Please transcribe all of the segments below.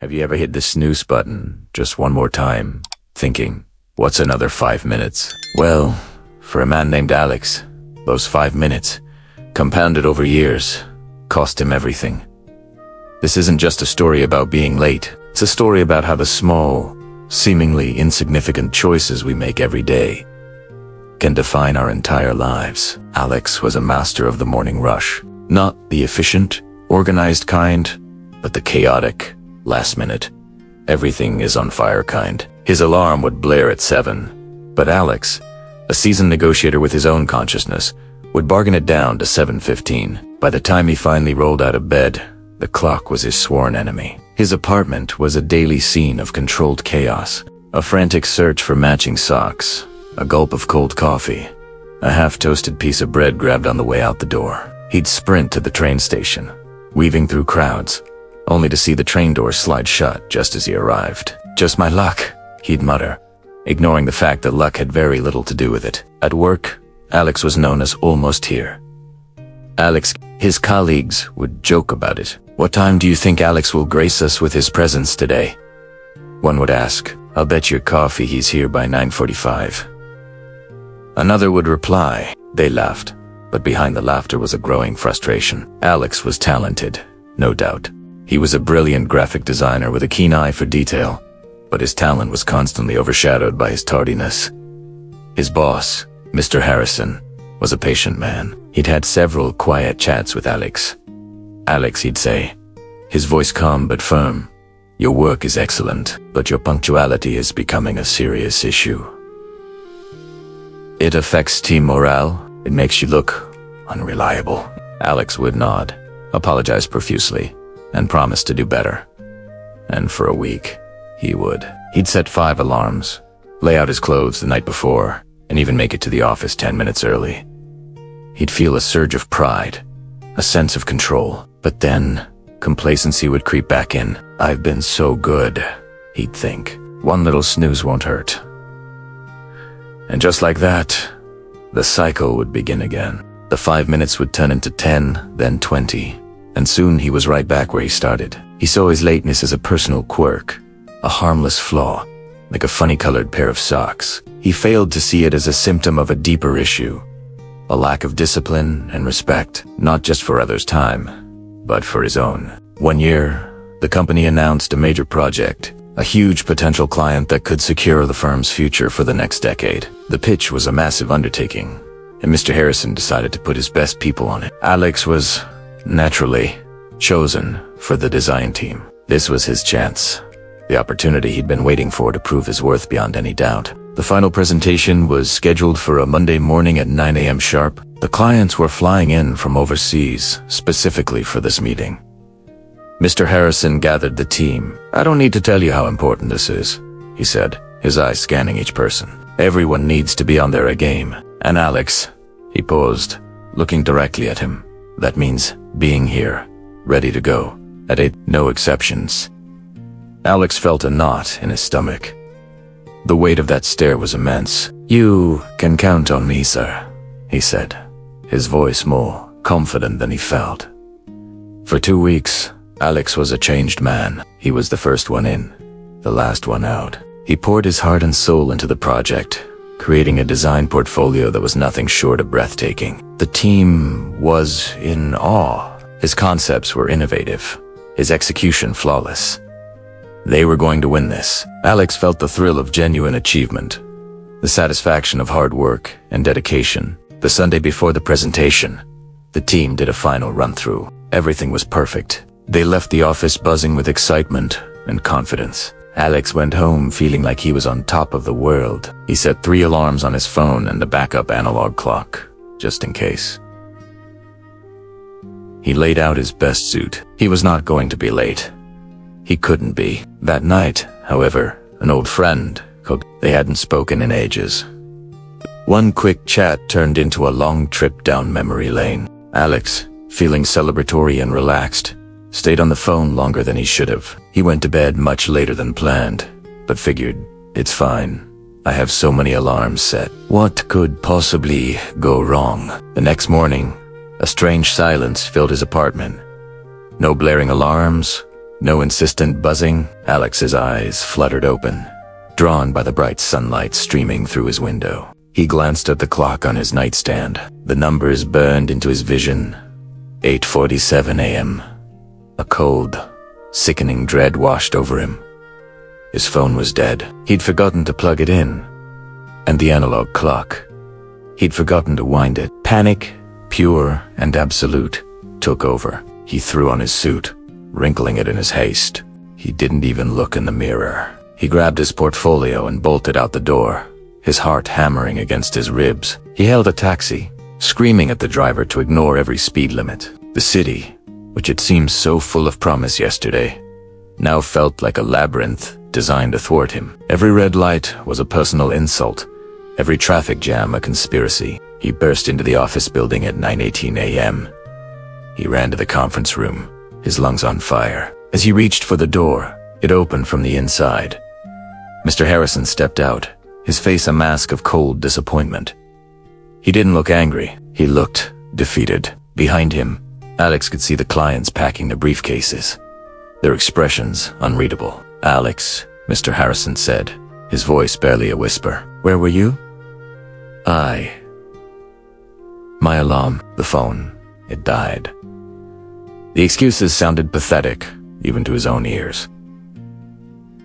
Have you ever hit the snooze button just one more time, thinking, what's another 5 minutes? Well, for a man named Alex, those 5 minutes, compounded over years, cost him everything. This isn't just a story about being late. It's a story about how the small, seemingly insignificant choices we make every day can define our entire lives. Alex was a master of the morning rush. Not the efficient, organized kind, but the chaotic, last minute, everything is on fire kind. His alarm would blare at 7, but Alex, a seasoned negotiator with his own consciousness, would bargain it down to 7:15. By the time he finally rolled out of bed, the clock was his sworn enemy. His apartment was a daily scene of controlled chaos, a frantic search for matching socks, a gulp of cold coffee, a half-toasted piece of bread grabbed on the way out the door. He'd sprint to the train station, weaving through crowds, only to see the train doors slide shut just as he arrived. "Just my luck," he'd mutter, ignoring the fact that luck had very little to do with it. At work, Alex was known as almost here. His colleagues would joke about it. "What time do you think Alex will grace us with his presence today?" One would ask, "I'll bet your coffee he's here by 9:45. Another would reply. They laughed, but behind the laughter was a growing frustration. Alex was talented, no doubt. He was a brilliant graphic designer with a keen eye for detail, but his talent was constantly overshadowed by his tardiness. His boss, Mr. Harrison, was a patient man. He'd had several quiet chats with Alex. "Alex," he'd say, his voice calm but firm, "your work is excellent, but your punctuality is becoming a serious issue. It affects team morale. It makes you look unreliable." Alex would nod, apologize profusely, and promise to do better. And for a week, he would. He'd set 5 alarms, lay out his clothes the night before, and even make it to the office 10 minutes early. He'd feel a surge of pride, a sense of control, but then complacency would creep back in. "I've been so good," he'd think. "One little snooze won't hurt." And just like that, the cycle would begin again. The 5 minutes would turn into 10, then 20, and soon he was right back where he started. He saw his lateness as a personal quirk, a harmless flaw, like a funny-colored pair of socks. He failed to see it as a symptom of a deeper issue, a lack of discipline and respect, not just for others' time, but for his own. One year, the company announced a major project, a huge potential client that could secure the firm's future for the next decade. The pitch was a massive undertaking, and Mr. Harrison decided to put his best people on it. Alex was, naturally, chosen for the design team. This was his chance, the opportunity he'd been waiting for to prove his worth beyond any doubt. The final presentation was scheduled for a Monday morning at 9 a.m. sharp. The clients were flying in from overseas specifically for this meeting. Mr. Harrison gathered the team. "I don't need to tell you how important this is," he said, his eyes scanning each person. "Everyone needs to be on their A game. And Alex," he paused, looking directly at him, "that means being here, ready to go, at 8, no exceptions." Alex felt a knot in his stomach. The weight of that stare was immense. "You can count on me, sir," he said, his voice more confident than he felt. For 2 weeks, Alex was a changed man. He was the first one in, the last one out. He poured his heart and soul into the project, creating a design portfolio that was nothing short of breathtaking. The team was in awe. His concepts were innovative, his execution flawless. They were going to win this. Alex felt the thrill of genuine achievement, the satisfaction of hard work and dedication. The Sunday before the presentation, the team did a final run-through. Everything was perfect. They left the office buzzing with excitement and confidence. Alex went home feeling like he was on top of the world. He set 3 alarms on his phone and a backup analog clock, just in case. He laid out his best suit. He was not going to be late. He couldn't be. That night, however, an old friend called. They hadn't spoken in ages. One quick chat turned into a long trip down memory lane. Alex, feeling celebratory and relaxed, stayed on the phone longer than he should have. He went to bed much later than planned, but figured, "It's fine. I have so many alarms set. What could possibly go wrong?" The next morning, a strange silence filled his apartment. No blaring alarms, No insistent buzzing. Alex's eyes fluttered open, drawn by the bright sunlight streaming through his window. He glanced at the clock on his nightstand. The numbers burned into his vision. 8:47 a.m. A cold, sickening dread washed over him. His phone was dead. He'd forgotten to plug it in. And the analog clock. He'd forgotten to wind it. Panic, pure and absolute, took over. He threw on his suit, wrinkling it in his haste. He didn't even look in the mirror. He grabbed his portfolio and bolted out the door, his heart hammering against his ribs. He hailed a taxi, screaming at the driver to ignore every speed limit. The city, which had seemed so full of promise yesterday, now felt like a labyrinth designed to thwart him. Every red light was a personal insult, every traffic jam a conspiracy. He burst into the office building at 9:18 a.m. He ran to the conference room, his lungs on fire. As he reached for the door, it opened from the inside. Mr. Harrison stepped out, his face a mask of cold disappointment. He didn't look angry. He looked defeated. Behind him, Alex could see the clients packing their briefcases, their expressions unreadable. "Alex," Mr. Harrison said, his voice barely a whisper. "Where were you?" My alarm, the phone, it died." The excuses sounded pathetic, even to his own ears.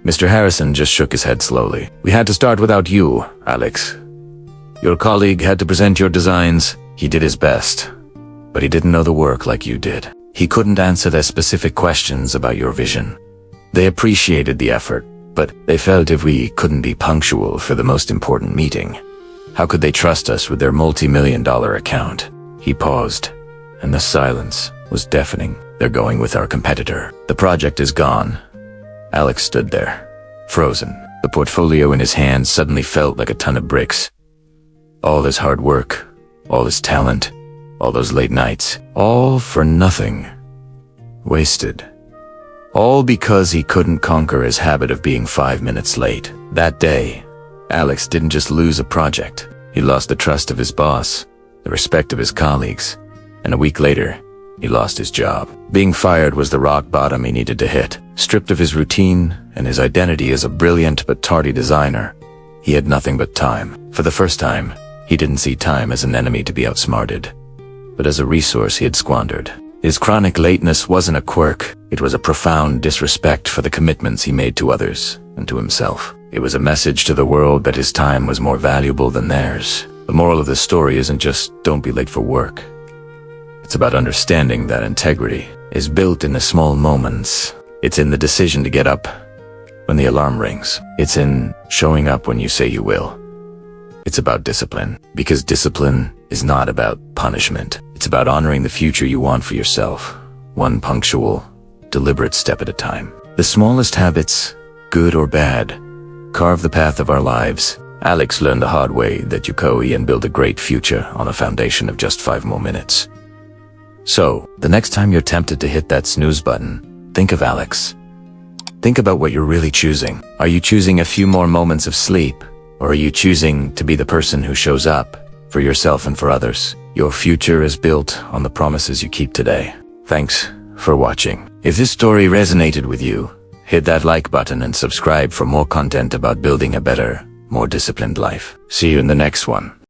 Mr. Harrison just shook his head slowly. "We had to start without you, Alex. Your colleague had to present your designs. He did his best, but he didn't know the work like you did. He couldn't answer their specific questions about your vision. They appreciated the effort, but they felt if we couldn't be punctual for the most important meeting, how could they trust us with their multi-million-dollar account?" He paused, and the silence was deafening. "They're going with our competitor. The project is gone." Alex stood there, frozen. The portfolio in his hand suddenly felt like a ton of bricks. All his hard work, all his talent, all those late nights, all for nothing. Wasted. All because he couldn't conquer his habit of being 5 minutes late. That day, Alex didn't just lose a project. He lost the trust of his boss, the respect of his colleagues, and a week later, he lost his job. Being fired was the rock bottom he needed to hit. Stripped of his routine and his identity as a brilliant but tardy designer, he had nothing but time. For the first time, he didn't see time as an enemy to be outsmarted, but as a resource he had squandered. His chronic lateness wasn't a quirk. It was a profound disrespect for the commitments he made to others and to himself. It was a message to the world that his time was more valuable than theirs. The moral of this story isn't just don't be late for work. It's about understanding that integrity is built in the small moments. It's in the decision to get up when the alarm rings. It's in showing up when you say you will. It's about discipline, because discipline is not about punishment. It's about honoring the future you want for yourself, one punctual, deliberate step at a time. The smallest habits, good or bad, carve the path of our lives. Alex learned the hard way that you and build a great future on a foundation of just 5 more minutes. So, the next time you're tempted to hit that snooze button, think of Alex. Think about what you're really choosing. Are you choosing a few more moments of sleep? Or are you choosing to be the person who shows up for yourself and for others? Your future is built on the promises you keep today. Thanks for watching. If this story resonated with you, hit that like button and subscribe for more content about building a better, more disciplined life. See you in the next one.